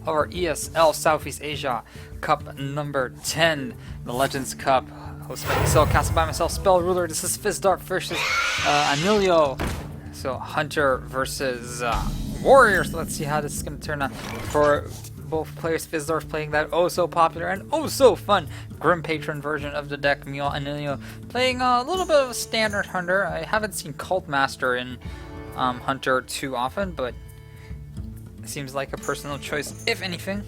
our ESL Southeast Asia Cup number 10, the Legends Cup. Hosted by myself, casted by myself, Spell Ruler. This is Fizdarth versus Anillio. So Hunter versus Warrior. So let's see how this is going to turn out for both players. Fizdarth playing that oh so popular and oh so fun Grim Patron version of the deck. Meanwhile, Anillio playing a little bit of a standard Hunter. I haven't seen Cult Master in Hunter too often, but it seems like a personal choice, if anything.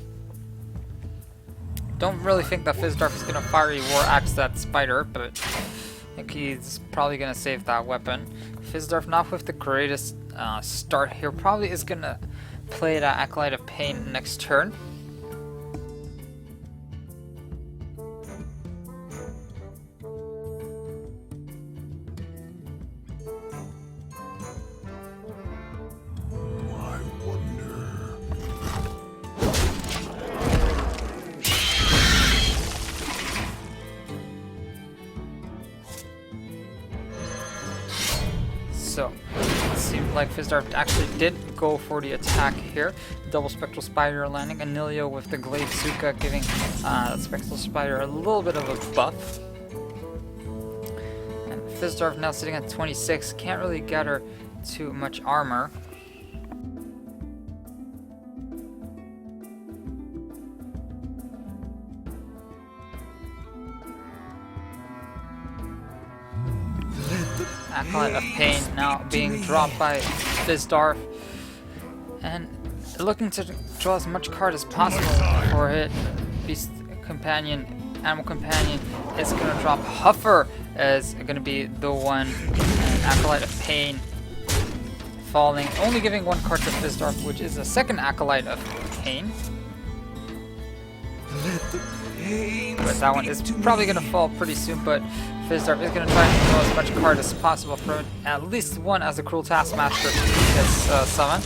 Don't really think that Fizdarth is going to Fiery War Axe that spider, but I think he's probably going to save that weapon. Fizdarth not with the greatest start here, probably is going to play that Acolyte of Pain next turn. So, it seemed like Fizdarth actually did go for the attack here. Double Spectral Spider landing. Anillio with the Glaive Zuka giving Spectral Spider a little bit of a buff. And Fizdarth now sitting at 26. Can't really get her too much armor. Acolyte of Pain now being dropped by Fizdarth, and looking to draw as much card as possible for it. Beast Companion, Animal Companion is going to drop Huffer as going to be the one, and Acolyte of Pain falling, only giving one card to Fizdarth, which is a second Acolyte of Pain. But that one is probably going to fall pretty soon, but Fizdarth is going to try and draw as much card as possible for at least one as the Cruel Taskmaster gets summoned.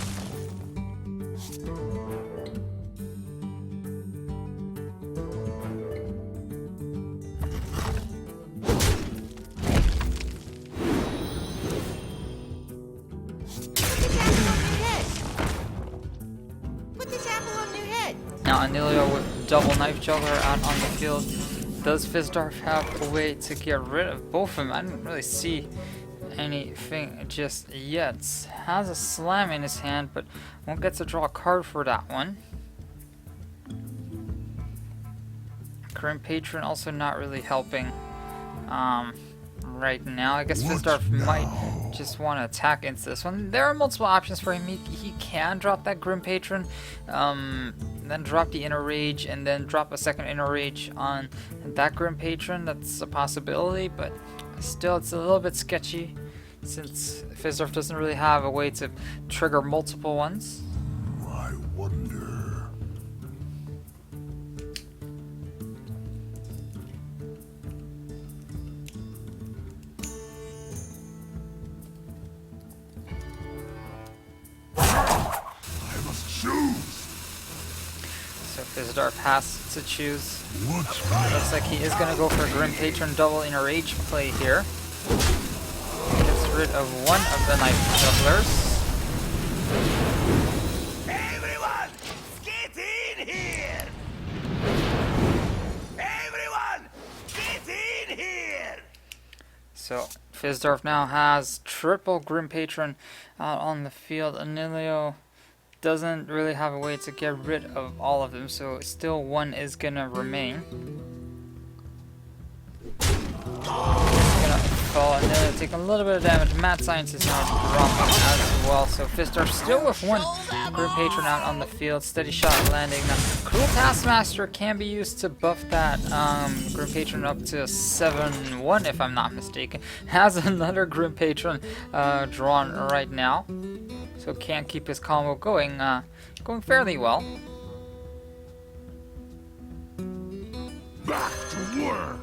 Put this apple on your head. Now Anillio with double Knife Juggler out on the field. Does Fizdarth have a way to get rid of both of them? I didn't really see anything just yet. Has a Slam in his hand, but won't get to draw a card for that one. Grim Patron also not really helping right now. I guess Fizdarth might just want to attack into this one. There are multiple options for him. He can drop that Grim Patron, then drop the Inner Rage, and then drop a second Inner Rage on that Grim Patron. That's a possibility, but still it's a little bit sketchy since Fizdarth doesn't really have a way to trigger multiple ones. I wonder. So Fizdarth has to choose. Looks like he is going to go for Grim Patron double Inner Rage play here. Gets rid of one of the Knife Jugglers. Everyone, get in here! Everyone, get in here! So Fizdarth now has triple Grim Patron out on the field. Anillio doesn't really have a way to get rid of all of them, so still one is gonna remain. Gonna fall, and then take a little bit of damage. Mad Science is now dropping as well, so Fizdarth still with one Grim Patron out on the field. Steady Shot landing. Now, Cruel Taskmaster can be used to buff that Grim Patron up to 7-1 if I'm not mistaken. Has another Grim Patron drawn right now, so can't keep his combo going fairly well. Back to work.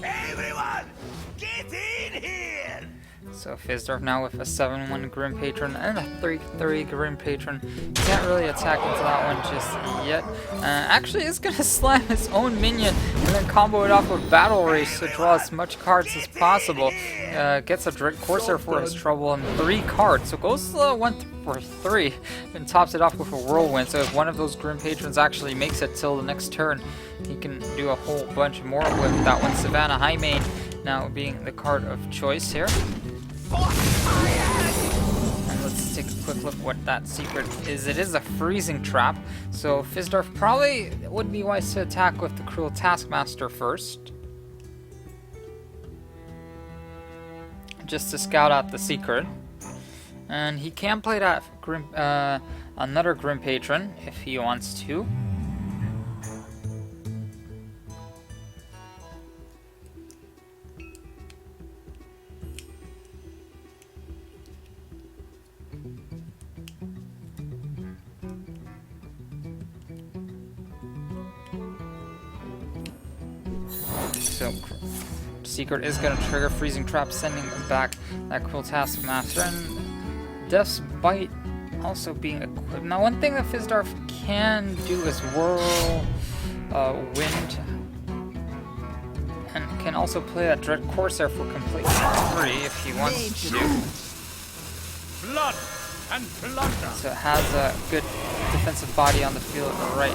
Everyone, get in here! So Fizdarth now with a 7-1 Grim Patron and a 3-3 Grim Patron. Can't really attack into that one just yet. Actually, is going to slam his own minion and then combo it off with Battle Race to draw as much cards as possible. Gets a Dread Corsair for his trouble and 3 cards. So goes 1 for 3 and tops it off with a Whirlwind. So if one of those Grim Patrons actually makes it till the next turn, he can do a whole bunch more with that one. Savannah Highmane now being the card of choice here. And let's take a quick look what that secret is. It is a freezing trap, so Fizdarth probably would be wise to attack with the Cruel Taskmaster first, just to scout out the secret. And he can play that another Grim Patron if he wants to. So secret is going to trigger Freezing Trap, sending back that Cruel Taskmaster, and Death's Bite also being equipped. Now, one thing that Fizdarth can do is Whirl Wind, and can also play that Dread Corsair for complete free if he wants to. Blood and plunder. So it has a good defensive body on the field right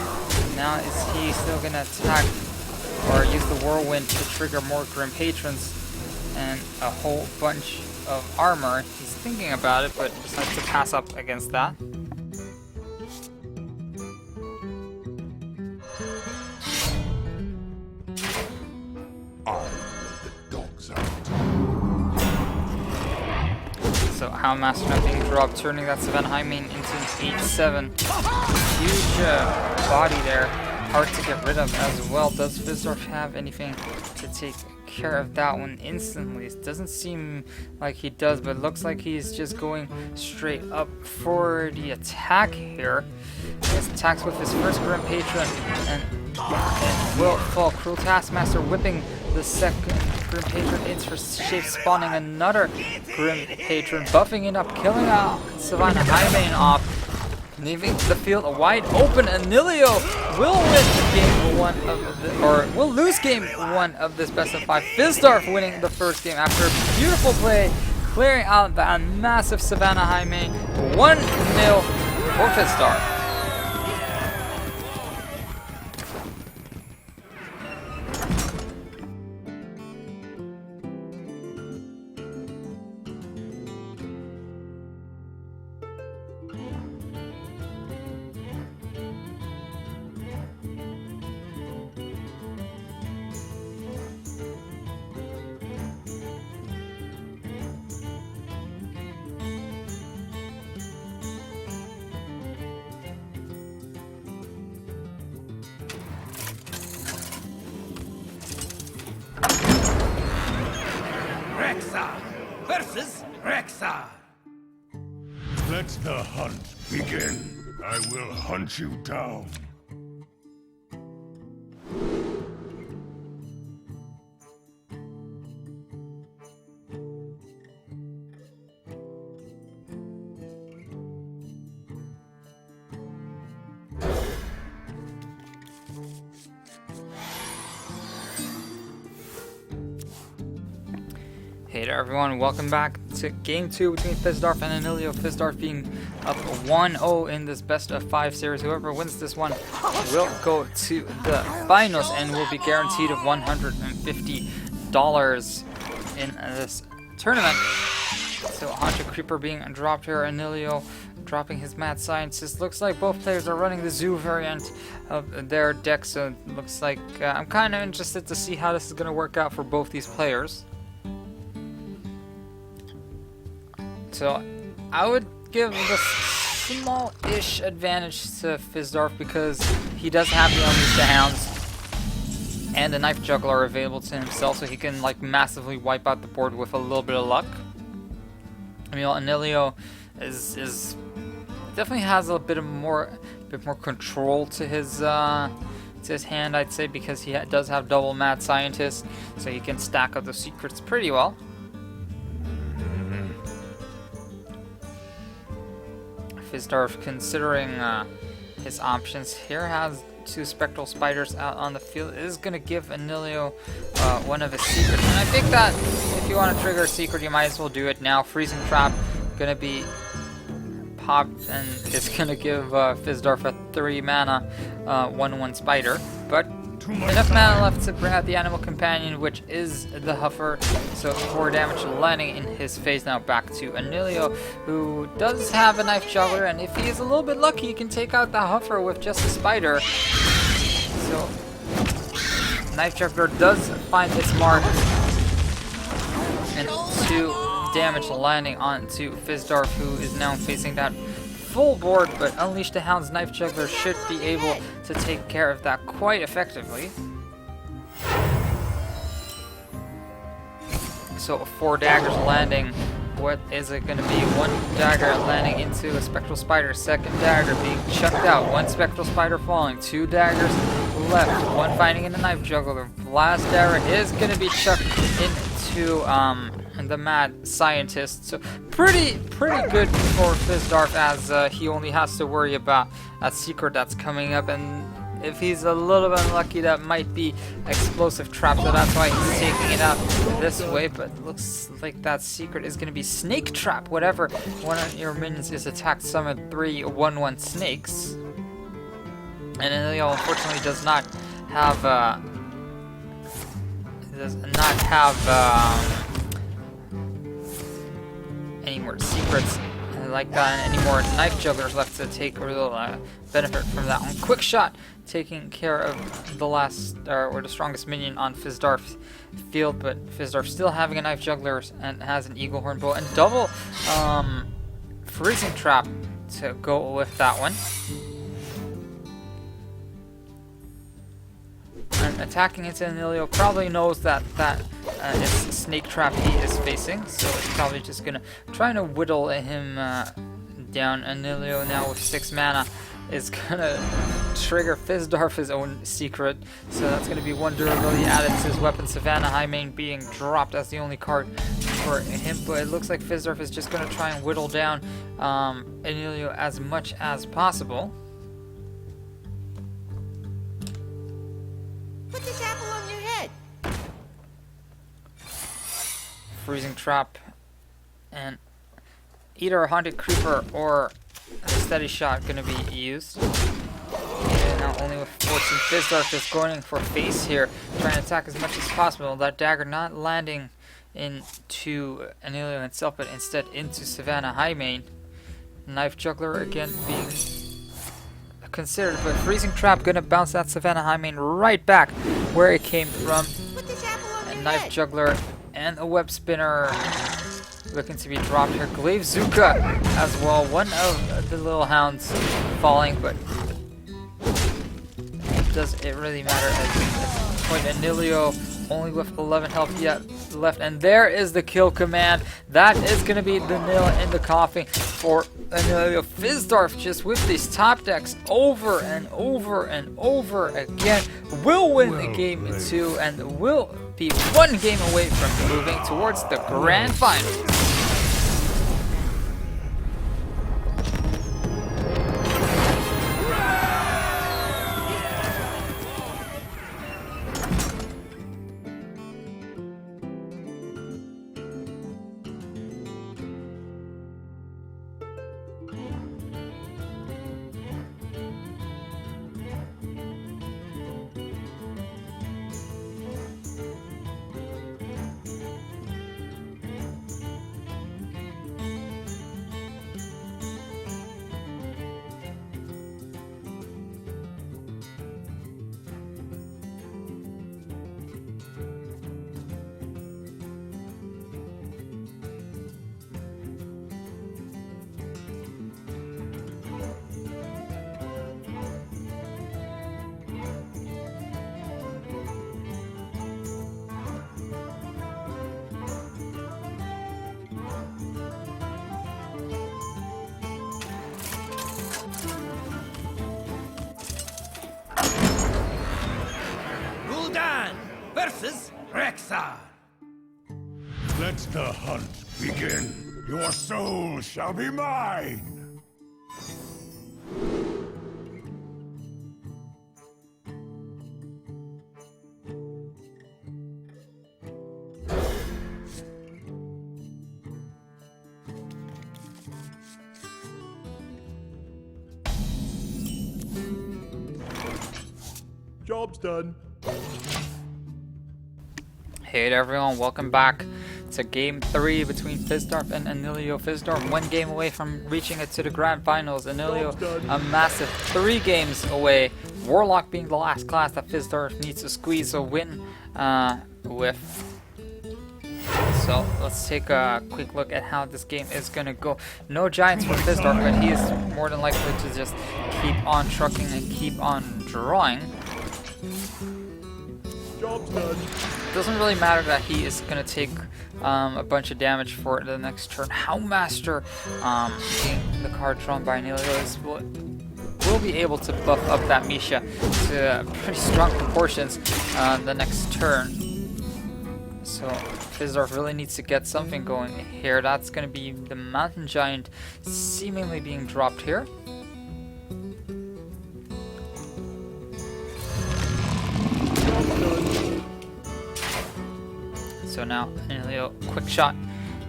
now. Is he still going to attack or use the Whirlwind to trigger more Grim Patrons and a whole bunch of armor? He's thinking about it, but decides to pass up against that. I'll let the dogs out. So Houndmaster now being dropped, turning that Savannah Highmane into an 8-7. Huge body there. Hard to get rid of as well. Does Fizdarth have anything to take care of that one instantly? It doesn't seem like he does, but it looks like he's just going straight up for the attack here. He attacks with his first Grim Patron and will fall. Cruel Taskmaster whipping the second Grim Patron into for shape, spawning another Grim Patron, buffing it up, killing out Savannah Highmane off, leaving the field wide open. Anillio will win game 1 of the, or will lose game 1 of this best of 5. Fizdarth winning the first game after a beautiful play, clearing out that massive Savannah Highmane. 1-0 for Fizdarth. Versus Rexar. Let the hunt begin. I will hunt you down. Hey there everyone, welcome back to game 2 between Fizdarth and Anillio. Fizdarth being up 1-0 in this best of 5 series. Whoever wins this one will go to the finals and will be guaranteed of $150 in this tournament. So Haunted Creeper being dropped here, Anillio dropping his Mad Scientist. Looks like both players are running the Zoo variant of their deck, so it looks like I'm kind of interested to see how this is going to work out for both these players. So I would give the small-ish advantage to Fizdarth because he does have the Unleash the Hounds and the Knife Juggler available to himself, so he can like massively wipe out the board with a little bit of luck. I mean, Anillio is definitely has a bit more control to his hand, I'd say, because he does have double Mad Scientist, so he can stack up the secrets pretty well. Fizdarth, considering his options here, has 2 spectral spiders out on the field, is going to give Anillio one of his secrets. And I think that if you want to trigger a secret, you might as well do it now. Freezing Trap going to be popped, and it's going to give Fizdarth a 3 mana 1/1 spider. But enough mana left to bring out the animal companion, which is the Huffer. So 4 damage landing in his face. Now back to Anillio, who does have a knife juggler, and if he is a little bit lucky, he can take out the Huffer with just a spider. So knife juggler does find its mark, and 2 damage landing onto Fizdarth, who is now facing that full board, but Unleash the Hound's knife juggler should be able to take care of that quite effectively. So 4 daggers landing. What is it going to be? 1 dagger landing into a spectral spider, 2nd dagger being chucked out, 1 spectral spider falling, 2 daggers left, 1 finding in the knife juggler. Last dagger is going to be chucked into the mad scientist. So pretty good for Fizdarth, as he only has to worry about that secret that's coming up, and if he's a little bit unlucky, that might be explosive trap, so that's why he's taking it out this way. But looks like that secret is going to be snake trap. Whatever one of your minions is attacked, summon 3 1/1 snakes. And Anillio unfortunately does not have any more secrets like that, and any more knife jugglers left to take a real benefit from that one. Quick shot taking care of the last or the strongest minion on Fizdarth's field, but Fizdarth still having a knife juggler and has an eagle horn bow and double freezing trap to go with that one. And attacking into Anillio, probably knows that it's snake trap he is facing, so it's probably just gonna try to whittle him down. Anillio now with 6 mana is gonna trigger Fizdarth his own secret, so that's gonna be 1 durability added to his weapon. Savannah Highmane being dropped as the only card for him, but it looks like Fizdarth is just gonna try and whittle down Anillio as much as possible. Put this apple on your head. Freezing trap, and either a haunted creeper or a steady shot gonna be used. And now only with 14, Fizdarth just going for face here, trying to attack as much as possible. That dagger not landing into Anillio itself, but instead into Savannah Highmane. Knife juggler again being considered, but freezing trap gonna bounce that Savannah Highmane right back where it came from. Put this apple on your And knife head. juggler and a web spinner looking to be dropped here. Glaive Zuka as well. 1 of the little hounds falling, but does it really matter at this point? Anillio only with 11 health yet left, and there is the kill command. That is going to be the nail in the coffin for Anillio. Fizdarth just with these top decks over and over and over again will win the game 2 and will be 1 game away from moving towards the grand final. versus Rexar. Let the hunt begin. Your soul shall be mine. Job's done. Hey there everyone, welcome back to game 3 between Fizdarth and Anillio. Fizdarth 1 game away from reaching it to the grand finals. Anillio a massive 3 games away. Warlock being the last class that Fizdarth needs to squeeze a win with. So let's take a quick look at how this game is gonna go. No giants for Fizdarth, but he is more than likely to just keep on trucking and keep on drawing. Job's done. Doesn't really matter that he is going to take a bunch of damage for the next turn. Houndmaster, being the card drawn by Anillio, will be able to buff up that Misha to pretty strong proportions the next turn. So Fizdarth really needs to get something going here. That's going to be the Mountain Giant seemingly being dropped here. So now Anillio, quick shot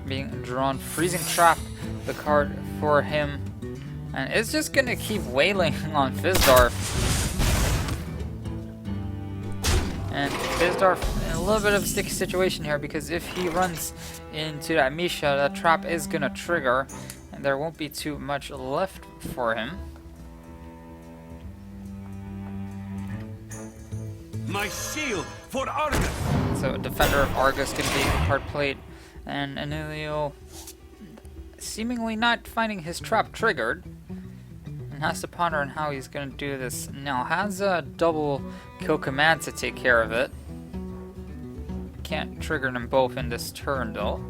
being drawn, freezing trap, the card for him, and it's just gonna keep wailing on Fizdarth. And Fizdarth in a little bit of a sticky situation here, because if he runs into that Misha, that trap is gonna trigger, and there won't be too much left for him. My shield for Argus! So Defender of Argus can be card played, and Anillio seemingly not finding his trap triggered, and has to ponder on how he's going to do this. Now has a double kill command to take care of it. Can't trigger them both in this turn though.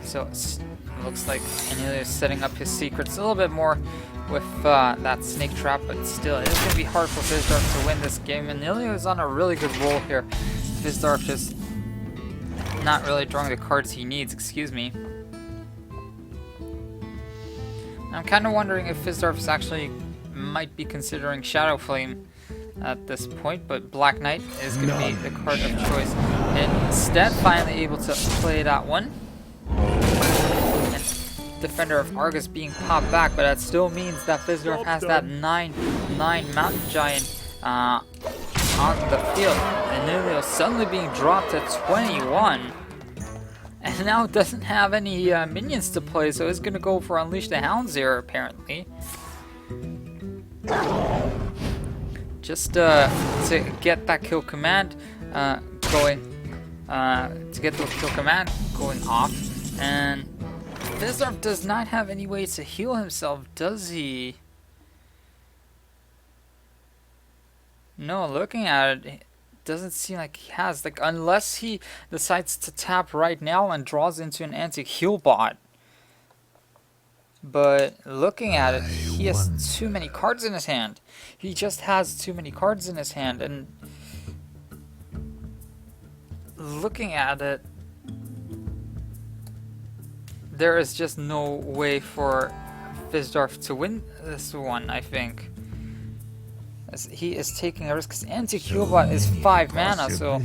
So looks like Anillio is setting up his secrets a little bit more with that snake trap, but still, it is going to be hard for Fizdarth to win this game. Anillio is on a really good roll here. Fizdarth just not really drawing the cards he needs, excuse me. I'm kind of wondering if Fizdarth is actually might be considering Shadow Flame at this point, but Black Knight is going to be the card of choice. Instead, finally able to play that one. Defender of Argus being popped back, but that still means that Fizdarth has that 9/9 Mountain Giant on the field. Anillio suddenly being dropped to 21, and now doesn't have any minions to play, so he's gonna go for Unleash the Hounds here apparently. Just to get that kill command going, off, and Fizdarth does not have any way to heal himself, does he? No, looking at it, it doesn't seem like he has. Like, unless he decides to tap right now and draws into an anti-heal bot. But looking at it, he has too many cards in his hand. He just has too many cards in his hand, and looking at it, there is just no way for Fizdarth to win this one, I think. As he is taking a risk, because anti-heal bot is 5 mana, so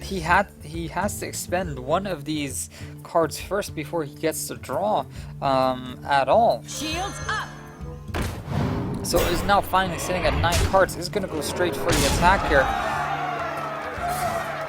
he has to expend one of these cards first before he gets to draw at all. Shields up! So is now finally sitting at 9 cards. Is gonna go straight for the attack here.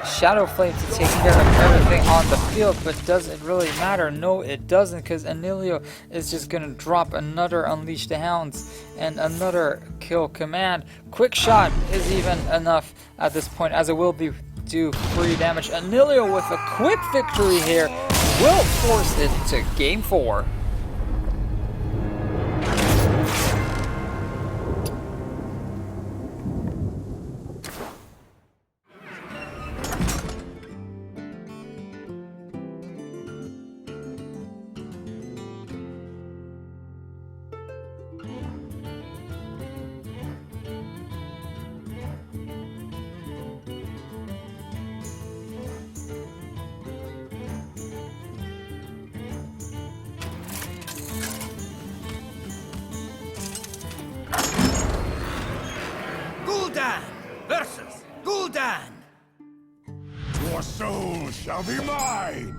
Shadow Flame to take care of everything on the field, but does it really matter? No, it doesn't, because Anillio is just gonna drop another Unleash the Hounds and another kill command. Quick shot is even enough at this point, as it will do 3 damage. Anillio with a quick victory here will force it to game 4. Your soul shall be mine!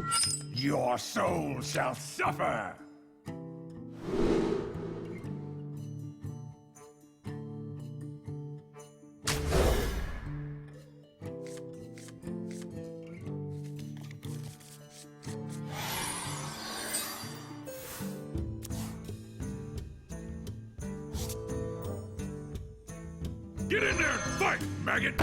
Your soul shall suffer! Get in there and fight, maggot!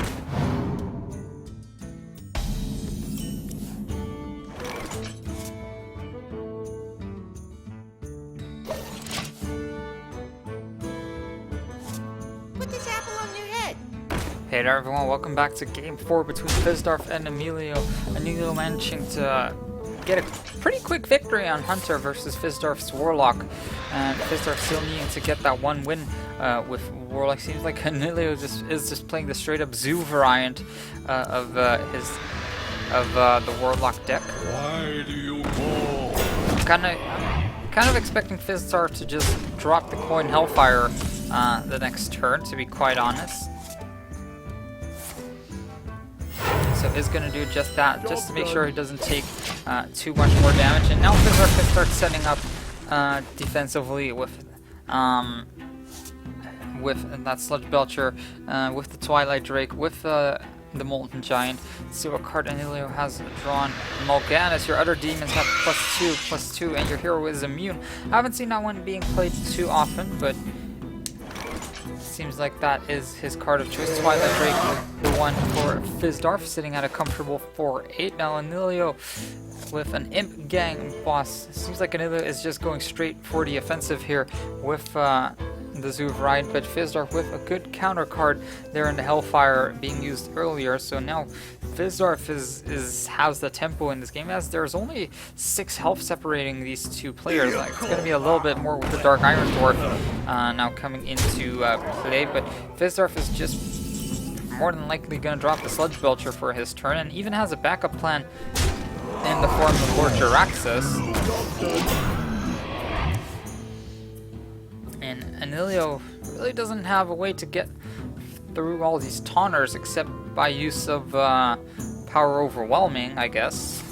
Put this apple on your head. Hey there everyone, welcome back to Game 4 between Fizdarth and Anillio. Anillio managing to get a pretty quick victory on Hunter versus Fizdarth's Warlock. And Fizdarth still needing to get that one win with Warlock. Seems like Anillio is just playing the straight up zoo variant of the Warlock deck. Why do you call? I'm kind of expecting Fizdarth to just drop the coin Hellfire the next turn, to be quite honest. So is going to do just that, just to make sure he doesn't take too much more damage. And now Fizdarth can start setting up defensively with that Sludge Belcher, with the Twilight Drake, with the Molten Giant. Let's see what card Anillio has drawn. Mulganus, your other demons have +2/+2, and your hero is immune. I haven't seen that one being played too often, but seems like that is his card of choice. Twilight Drake, the one for Fizdarth, sitting at a comfortable 4/8. Now Anillio with an Imp Gang boss. Seems like Anillio is just going straight for the offensive here with the Zoo variant, but Fizdarth with a good counter card there in the Hellfire being used earlier. So now Fizdarth has the tempo in this game, as there's only 6 health separating these two players. Like, it's going to be a little bit more with the Dark Iron Dwarf now coming into play, but Fizdarth is just more than likely going to drop the Sludge Belcher for his turn, and even has a backup plan in the form of Lord Jaraxxus. And Anillio really doesn't have a way to get through all these taunters except by use of Power Overwhelming, I guess.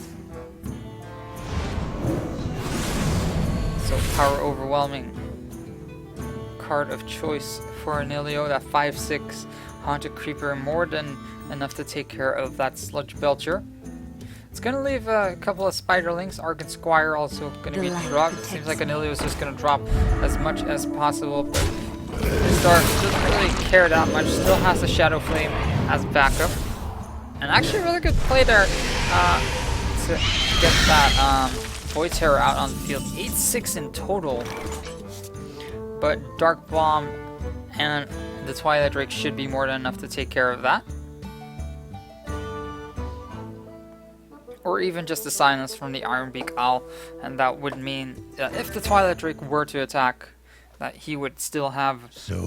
So Power Overwhelming, card of choice for Anillio. That 5/6 Haunted Creeper, more than enough to take care of that Sludge Belcher. It's going to leave a couple of Spiderlings. Argon Squire also going to be dropped. It seems like Anillio is just going to drop as much as possible, but Fizdarth doesn't really care that much. Still has the Shadow Flame as backup. And actually a really good play there to get that Void Terror out on the field. 8/6 in total. But Dark Bomb and the Twilight Drake should be more than enough to take care of that. Or even just the silence from the Ironbeak Owl, and that would mean if the Twilight Drake were to attack, that he would still have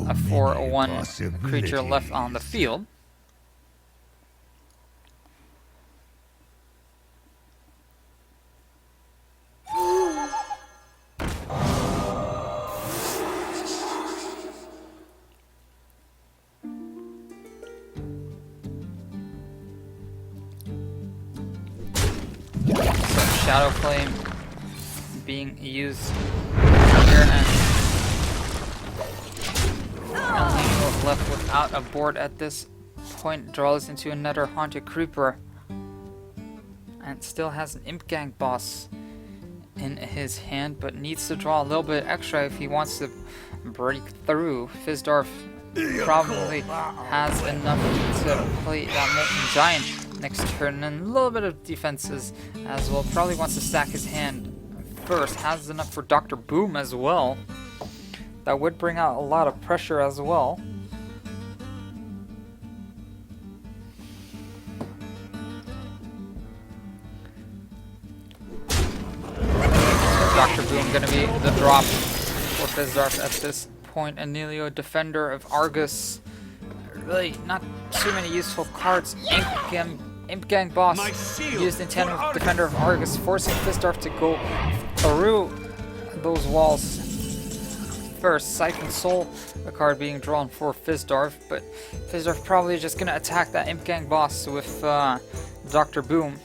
a 4/1 creature left on the field. Shadow Flame being used here, and Anillio left without a board at this point. Draws into another Haunted Creeper, and still has an Imp Gang boss in his hand, but needs to draw a little bit extra if he wants to break through. Fizdarth probably has enough to play that Molten Giant next turn, and a little bit of defenses as well. Probably wants to stack his hand first. Has enough for Dr. Boom as well. That would bring out a lot of pressure as well. So Dr. Boom gonna be the drop for Fizdarth at this point. Anillio, Defender of Argus. Really not too many useful cards. Imp Gang boss used in tandem with Defender of Argus, forcing Fizdarth to go through those walls first. Siphon Soul, the card being drawn for Fizdarth, but Fizdarth probably just gonna attack that Imp Gang boss with Dr. Boom.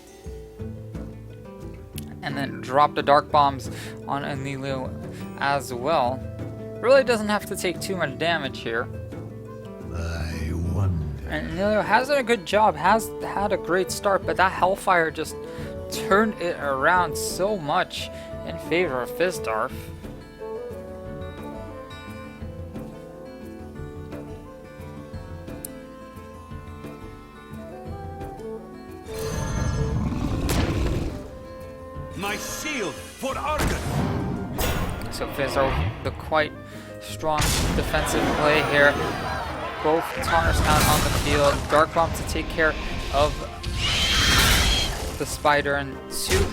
and then drop the dark bombs on Anillio as well. Really doesn't have to take too much damage here. I wonder. And Anillio has done a good job, has had a great start, but that Hellfire just turned it around so much in favor of Fizdarth. My shield for Argus! So Fizdarth, the quite strong defensive play here. Both Taunters out on the field. Dark Bomb to take care of the Spider, and two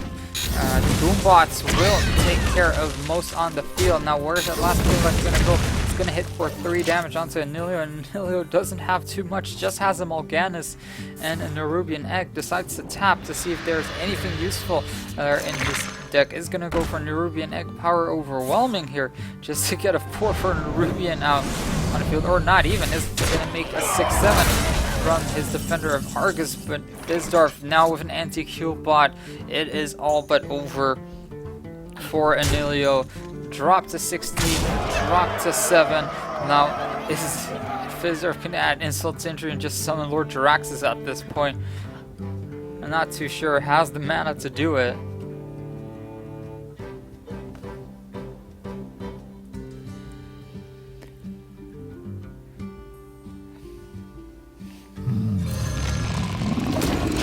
Boombots will take care of most on the field. Now where's that last Boombot gonna go? It's gonna hit for 3 damage onto Anillio, and Anillio doesn't have too much, just has a Mal'Ganis and a Nerubian Egg. Decides to tap to see if there's anything useful in his deck. Is gonna go for Nerubian Egg. Power overwhelming here just to get a 4 for Nerubian out on the field, or not even. Is gonna make a 6/7 from his Defender of Argus, but Fizdarth now with an anti-Q bot, it is all but over for Anillio. Drop to 16, drop to 7. Now is Fizdarth can add insult to injury and just summon Lord Jaraxxus at this point. I'm not too sure, has the mana to do it.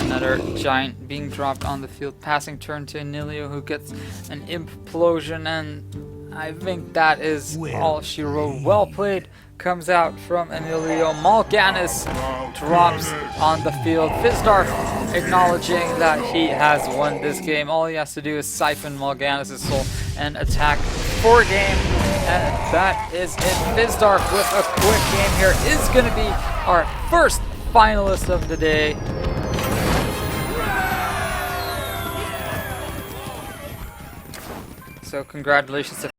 Another giant being dropped on the field. Passing turn to Anillio, who gets an implosion, and I think that is all she wrote. Well played comes out from Anillio. Mal'Ganis drops on the field. Fizdarth acknowledging that he has won this game. All he has to do is siphon Mal'Ganis' soul and attack for game. And that is it. Fizdarth with a quick game here is going to be our first finalist of the day. So congratulations to